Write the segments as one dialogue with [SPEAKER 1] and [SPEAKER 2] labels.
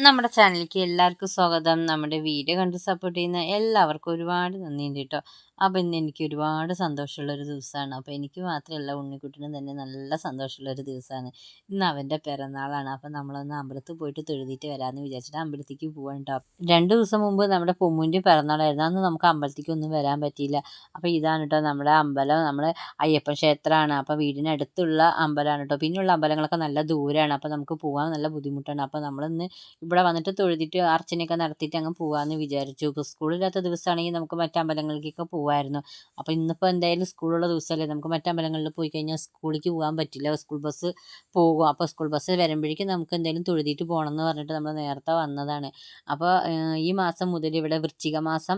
[SPEAKER 1] നമ്മുടെ ചാനലിലേക്ക് എല്ലാവർക്കും സ്വാഗതം. നമ്മുടെ വീഡിയോ കണ്ട് സപ്പോർട്ട് ചെയ്യുന്ന എല്ലാവർക്കും ഒരുപാട് നന്ദിയുണ്ട് കേട്ടോ. അപ്പോൾ ഇന്ന് എനിക്ക് ഒരുപാട് സന്തോഷമുള്ളൊരു ദിവസമാണ്. അപ്പോൾ എനിക്ക് മാത്രമല്ല, ഉണ്ണിക്കുട്ടനും തന്നെ നല്ല സന്തോഷമുള്ളൊരു ദിവസമാണ്. ഇന്ന് അവൻ്റെ പിറന്നാളാണ്. അപ്പോൾ നമ്മളൊന്ന് അമ്പലത്തിൽ പോയിട്ട് തൊഴുതിട്ട് വരാമെന്ന് വിചാരിച്ചിട്ട് അമ്പലത്തേക്ക് പോകാൻ കേട്ടോ. 2 ദിവസം മുമ്പ് നമ്മുടെ പൊമ്മൂൻ്റെ പിറന്നാളായിരുന്നു. അന്ന് നമുക്ക് അമ്പലത്തേക്കൊന്നും വരാൻ പറ്റിയില്ല. അപ്പോൾ ഇതാണ് കേട്ടോ നമ്മുടെ അമ്പലം. നമ്മൾ അയ്യപ്പൻ ക്ഷേത്രമാണ്. അപ്പോൾ വീടിനടുത്തുള്ള അമ്പലമാണ് കേട്ടോ. പിന്നെയുള്ള അമ്പലങ്ങളൊക്കെ നല്ല ദൂരമാണ്. അപ്പോൾ നമുക്ക് പോകാൻ നല്ല ബുദ്ധിമുട്ടാണ്. അപ്പോൾ നമ്മളിന്ന് ഇവിടെ വന്നിട്ട് തൊഴുതിട്ട് അർച്ചനയൊക്കെ നടത്തിയിട്ട് അങ്ങ് പോകാമെന്ന് വിചാരിച്ചു. ഇപ്പോൾ സ്കൂളില്ലാത്ത ദിവസമാണെങ്കിൽ നമുക്ക് മറ്റമ്പലങ്ങളിലേക്കൊക്കെ പോകുമായിരുന്നു. അപ്പോൾ ഇന്നിപ്പോൾ എന്തായാലും സ്കൂളുള്ള ദിവസമല്ലേ, നമുക്ക് മറ്റമ്പലങ്ങളിൽ പോയി കഴിഞ്ഞാൽ സ്കൂളിലേക്ക് പോകാൻ പറ്റില്ല, സ്കൂൾ ബസ് പോകും. അപ്പോൾ സ്കൂൾ ബസ് വരുമ്പോഴേക്കും നമുക്ക് എന്തായാലും തൊഴുതിട്ട് പോകണം എന്ന് പറഞ്ഞിട്ട് നമ്മൾ നേരത്തെ വന്നതാണ്. അപ്പോൾ ഈ മാസം മുതൽ ഇവിടെ വൃശ്ചിക മാസം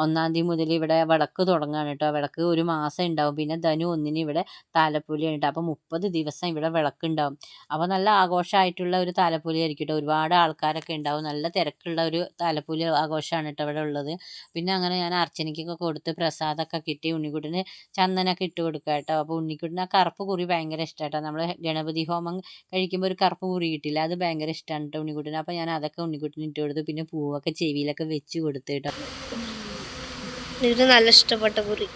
[SPEAKER 1] 1-ാം തീയതി മുതൽ ഇവിടെ വിളക്ക് തുടങ്ങുകയാണ് കേട്ടോ. വിളക്ക് ഒരു മാസം ഉണ്ടാവും. പിന്നെ ധനു 1-ന് ഇവിടെ താലപ്പൊലിയാണ് കേട്ടോ. അപ്പോൾ 30 ദിവസം ഇവിടെ വിളക്കുണ്ടാവും. അപ്പോൾ നല്ല ആഘോഷമായിട്ടുള്ള ഒരു താലപ്പൊലി ആയിരിക്കും കേട്ടോ. ഒരുപാട് ആൾക്കാരൊക്കെ ഉണ്ടാവും. നല്ല തിരക്കുള്ള ഒരു താലപ്പൊലി ആഘോഷമാണ് കേട്ടോ ഇവിടെ ഉള്ളത്. പിന്നെ അങ്ങനെ ഞാൻ അർച്ചനയ്ക്കൊക്കെ കൊടുത്ത് പ്രസാദമൊക്കെ കിട്ടി. ഉണ്ണിക്കുട്ടന് ചന്ദനമൊക്കെ ഇട്ട് കൊടുക്കുക കേട്ടോ. അപ്പോൾ ഉണ്ണിക്കുട്ടന് ആ കറുപ്പ് കുറി ഭയങ്കര ഇഷ്ടമാണ് കേട്ടോ. നമ്മൾ ഗണപതി ഹോമം കഴിക്കുമ്പോൾ ഒരു കറുപ്പ് കുറി കിട്ടില്ല, അത് ഭയങ്കര ഇഷ്ടമാണ് കേട്ടോ ഉണ്ണിക്കുട്ടന്. അപ്പോൾ ഞാൻ അതൊക്കെ ഉണ്ണിക്കുട്ടന് ഇട്ട് കൊടുത്തു. പിന്നെ പൂവൊക്കെ ചെവിയിലൊക്കെ വെച്ച് കൊടുത്തു കേട്ടോ.
[SPEAKER 2] ഇത് നല്ല ഇഷ്ടപ്പെട്ട കുറി.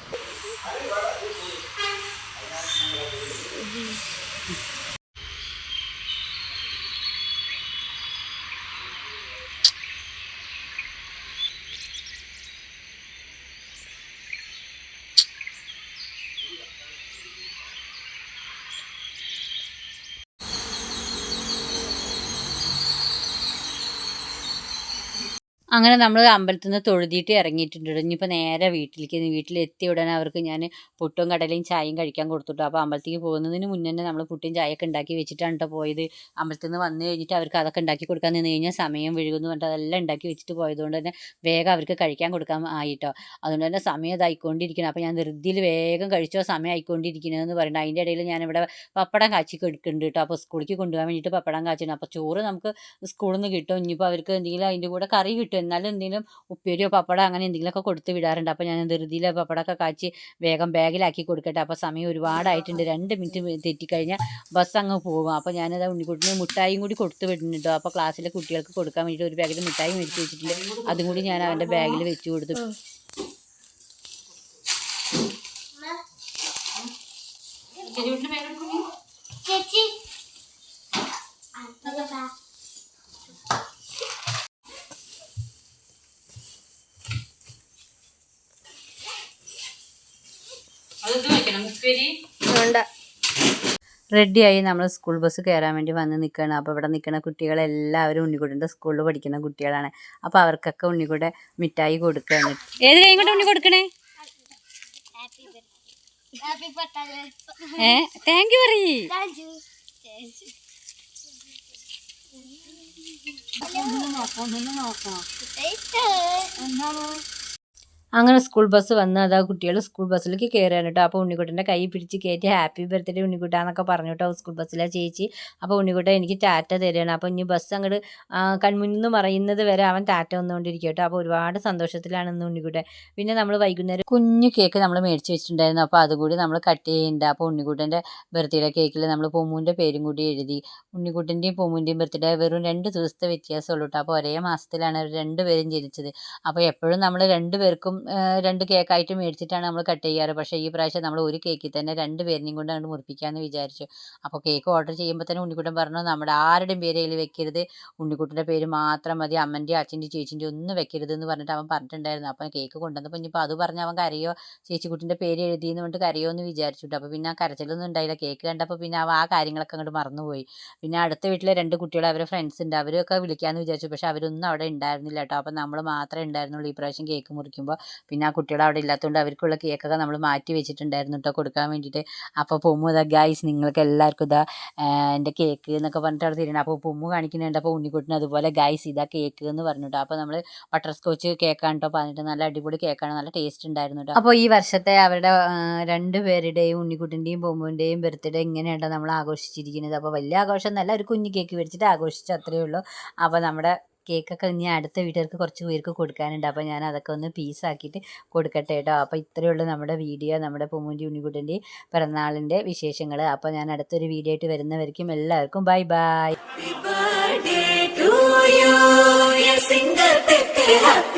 [SPEAKER 1] അങ്ങനെ നമ്മൾ അമ്പലത്തിൽ നിന്ന് തൊഴുതിയിട്ട് ഇറങ്ങിയിട്ടുണ്ട്. ഇനിയിപ്പോൾ നേരെ വീട്ടിലെത്തിയ ഉടനെ അവർക്ക് ഞാൻ പുട്ടും കടലയും ചായയും കഴിക്കാൻ കൊടുത്തിട്ടു. അപ്പോൾ അമ്പലത്തേക്ക് പോകുന്നതിന് മുന്നേ തന്നെ നമ്മൾ പുട്ടും ചായയൊക്കെ ഉണ്ടാക്കി വെച്ചിട്ടാണ് കേട്ടോ പോയത്. അമ്പലത്തിൽ നിന്ന് വന്നു കഴിഞ്ഞിട്ട് അവർക്ക് അതൊക്കെ ഉണ്ടാക്കി കൊടുക്കാൻ നിന്ന് കഴിഞ്ഞാൽ സമയം വഴുകുമെന്ന് പറഞ്ഞിട്ട് അതെല്ലാം ഉണ്ടാക്കി വെച്ചിട്ട് പോയതുകൊണ്ട് തന്നെ വേഗം അവർക്ക് കഴിക്കാൻ കൊടുക്കാൻ ആയിട്ടോ. അതുകൊണ്ട് തന്നെ സമയം ഇതായിക്കൊണ്ടിരിക്കണം. അപ്പോൾ ഞാൻ ധൃതിയിൽ വേഗം കഴിച്ചോ, സമയം ആയിക്കൊണ്ടിരിക്കണമെന്ന് പറയുന്നത്. അതിൻ്റെ ഇടയിൽ ഞാനിവിടെ പപ്പടം കാച്ചി കൊടുക്കുന്നുണ്ട് കേട്ടോ. അപ്പോൾ സ്കൂളിലേക്ക് കൊണ്ടുപോകാൻ വേണ്ടിയിട്ട് പപ്പടം കാച്ചണം. അപ്പോൾ ചോറ് നമുക്ക് സ്കൂളിൽ നിന്ന് കിട്ടും. ഇനിയിപ്പോൾ അവർക്ക് എന്തെങ്കിലും അതിൻ്റെ കൂടെ കറി കിട്ടും, എന്നാലും എന്തെങ്കിലും ഉപ്പേരിയോ പപ്പടം അങ്ങനെ എന്തെങ്കിലുമൊക്കെ കൊടുത്ത് വിടാറുണ്ട്. അപ്പോൾ ഞാൻ ധൃതിയിൽ പപ്പടമൊക്കെ കാച്ചി വേഗം ബാഗിലാക്കി കൊടുക്കട്ടെ. അപ്പോൾ സമയം ഒരുപാടായിട്ടുണ്ട്. 2 മിനിറ്റ് തെറ്റിക്കഴിഞ്ഞാൽ ബസ് അങ്ങ് പോകും. അപ്പോൾ ഞാനത് ഉണ്ണിക്കുട്ടിന് മിഠായിയും കൂടി കൊടുത്ത് വിടുന്നുണ്ടോ. അപ്പോൾ ക്ലാസ്സിലെ കുട്ടികൾക്ക് കൊടുക്കാൻ വേണ്ടിയിട്ട് ഒരു പാക്കറ്റ് മിഠായി മേടിച്ച് വെച്ചിട്ടുണ്ട്. അതും കൂടി ഞാൻ അവൻ്റെ ബാഗിൽ വെച്ച് കൊടുത്തു. ചേച്ചി റെഡിയായി നമ്മൾ സ്കൂൾ ബസ് കയറാൻ വേണ്ടി വന്ന് നിൽക്കുകയാണ്. അപ്പോൾ ഇവിടെ നിൽക്കുന്ന കുട്ടികളെല്ലാവരും ഉണ്ണിക്കുട്ടൻ്റെ സ്കൂളിൽ പഠിക്കുന്ന കുട്ടികളാണ്. അപ്പോൾ അവർക്കൊക്കെ ഉണ്ണിക്കുട്ടൻ മിഠായി കൊടുക്കുകയാണ്. ഏത് കൈ കൊണ്ട് ഉണ്ണി കൊടുക്കണേ? താങ്ക് യു പറയ്. അങ്ങനെ സ്കൂൾ ബസ് വന്ന് അതാ കുട്ടികൾ സ്കൂൾ ബസ്സിലേക്ക് കയറുകയാണ് കേട്ടോ. അപ്പോൾ ഉണ്ണിക്കുട്ടൻ്റെ കൈ പിടിച്ച് കയറ്റി ഹാപ്പി ബർത്ത്ഡേ ഉണ്ണിക്കുട്ടാന്നൊക്കെ പറഞ്ഞു കേട്ടോ സ്കൂൾ ബസ്സിലെ ചേച്ചി. അപ്പോൾ ഉണ്ണിക്കുട്ടൻ എനിക്ക് ടാറ്റ തരികയാണ്. അപ്പോൾ ഇനി ബസ് അങ്ങോട്ട് കൺമുന്നിൽ മറയുന്നത് വരെ അവൻ ടാറ്റ വന്നുകൊണ്ടിരിക്കും കേട്ടോ. അപ്പോൾ ഒരുപാട് സന്തോഷത്തിലാണ് ഇന്ന് ഉണ്ണിക്കുട്ടൻ. പിന്നെ നമ്മൾ വൈകുന്നേരം കുഞ്ഞു കേക്ക് നമ്മൾ മേടിച്ച് വെച്ചിട്ടുണ്ടായിരുന്നു. അപ്പോൾ അതുകൂടി നമ്മൾ കട്ട് ചെയ്യുന്നുണ്ട്. അപ്പോൾ ഉണ്ണിക്കുട്ടൻ്റെ ബർത്ത്ഡേ കേക്കിൽ നമ്മൾ പൊമ്മൂൻ്റെ പേരും കൂടി എഴുതി. ഉണ്ണിക്കുട്ടൻ്റെയും പൊമ്മൂൻ്റെയും ബർത്ത്ഡേ വെറും 2 ദിവസത്തെ വ്യത്യാസമുള്ളൂ കേട്ടോ. അപ്പോൾ ഒരേ മാസത്തിലാണ് അവർ 2 പേരും ജനിച്ചത്. അപ്പോൾ എപ്പോഴും നമ്മൾ 2 പേർക്കും 2 കേക്കായിട്ട് മേടിച്ചിട്ടാണ് നമ്മൾ കട്ട് ചെയ്യാറ്. പക്ഷേ ഈ പ്രാവശ്യം നമ്മൾ ഒരു കേക്കിൽ തന്നെ 2 പേരിനെയും കൊണ്ട് അങ്ങോട്ട് മുറിപ്പിക്കാമെന്ന് വിചാരിച്ചു. അപ്പോൾ കേക്ക് ഓർഡർ ചെയ്യുമ്പോൾ തന്നെ ഉണ്ണിക്കുട്ടൻ പറഞ്ഞു, നമ്മുടെ ആരുടെയും പേര് അതിൽ വെക്കരുത്, ഉണ്ണിക്കുട്ടൻ്റെ പേര് മാത്രം മതി, അമ്മൻ്റെയും അച്ഛൻ്റെയും ചേച്ചീൻ്റെ ഒന്നും വെക്കരുത് എന്ന് പറഞ്ഞിട്ട് അവൻ പറഞ്ഞിട്ടുണ്ടായിരുന്നു. അപ്പോൾ കേക്ക് കൊണ്ടുവന്നപ്പോൾ ഇനിയിപ്പോൾ അത് പറഞ്ഞ് അവൻ കരയോ, ചേച്ചിക്കുട്ടിൻ്റെ പേര് എഴുതിയെന്ന് കൊണ്ട് കരയോ എന്ന് വിചാരിച്ചിട്ട്. അപ്പോൾ പിന്നെ ആ കരച്ചിലൊന്നും ഉണ്ടായില്ല. കേക്ക് കണ്ടപ്പോൾ പിന്നെ അവൻ ആ കാര്യങ്ങളൊക്കെ അങ്ങോട്ട് മറന്നുപോയി. പിന്നെ അടുത്ത വീട്ടിലെ 2 കുട്ടികൾ അവരെ ഫ്രണ്ട്സ് ഉണ്ട്, അവരൊക്കെ വിളിക്കാമെന്ന് വിചാരിച്ചു. പക്ഷേ അവരൊന്നും അവിടെ ഉണ്ടായിരുന്നില്ല കേട്ടോ. അപ്പോൾ നമ്മൾ മാത്രമേ ഉണ്ടായിരുന്നുള്ളൂ ഈ പ്രാവശ്യം കേക്ക് മുറിക്കുമ്പോൾ. പിന്നെ ആ കുട്ടികൾ അവിടെ ഇല്ലാത്തതുകൊണ്ട് അവർക്കുള്ള കേക്കൊക്കെ നമ്മൾ മാറ്റി വെച്ചിട്ടുണ്ടായിരുന്നു കേട്ടോ കൊടുക്കാൻ വേണ്ടിയിട്ട്. അപ്പോൾ പൊമ്മു ഇതാ ഗൈസ് നിങ്ങൾക്ക് എല്ലാവർക്കും ഇതാ എൻ്റെ കേക്ക് എന്നൊക്കെ പറഞ്ഞിട്ട് അവിടെ തരുന്നത്. അപ്പോൾ പൊമ്മു കാണിക്കുന്നുണ്ട്. അപ്പോൾ ഉണ്ണിക്കുട്ടിന് അതുപോലെ ഗൈസ് ഇതാ കേക്ക് എന്ന് പറഞ്ഞിട്ടോ. അപ്പോൾ നമ്മൾ ബട്ടർ സ്കോച്ച് കേക്കാണ് കേട്ടോ പറഞ്ഞിട്ട്, നല്ല അടിപൊളി കേക്കാണ്, നല്ല ടേസ്റ്റ് ഉണ്ടായിരുന്നു കേട്ടോ. അപ്പോൾ ഈ വർഷത്തെ അവരുടെ 2 പേരുടെയും ഉണ്ണിക്കുട്ടിൻ്റെയും പൊമ്മുവിൻ്റെയും ബർത്ത്ഡേ ഇങ്ങനെയുണ്ടോ നമ്മൾ ആഘോഷിച്ചിരിക്കുന്നത്. അപ്പോൾ വലിയ ആഘോഷം എന്നല്ല, ഒരു കുഞ്ഞു കേക്ക് മേടിച്ചിട്ട് ആഘോഷിച്ചു, അത്രയേ ഉള്ളൂ. അപ്പോൾ നമ്മുടെ കേക്കൊക്കെ ഇനി അടുത്ത വീട്ടുകാർക്ക് കുറച്ച് പേർക്ക് കൊടുക്കാനുണ്ട്. അപ്പോൾ ഞാൻ അതൊക്കെ ഒന്ന് പീസാക്കിയിട്ട് കൊടുക്കട്ടെ കേട്ടോ. അപ്പോൾ ഇത്രയേ ഉള്ളൂ നമ്മുടെ വീഡിയോ, നമ്മുടെ പൊമ്മൂൻ്റെ ഉണ്ണിക്കുട്ടൻ്റെ പിറന്നാളിൻ്റെ വിശേഷങ്ങൾ. അപ്പോൾ ഞാൻ അടുത്തൊരു വീഡിയോ ആയിട്ട് വരുന്നവർക്കും എല്ലാവർക്കും ബൈ ബൈ.
[SPEAKER 3] happy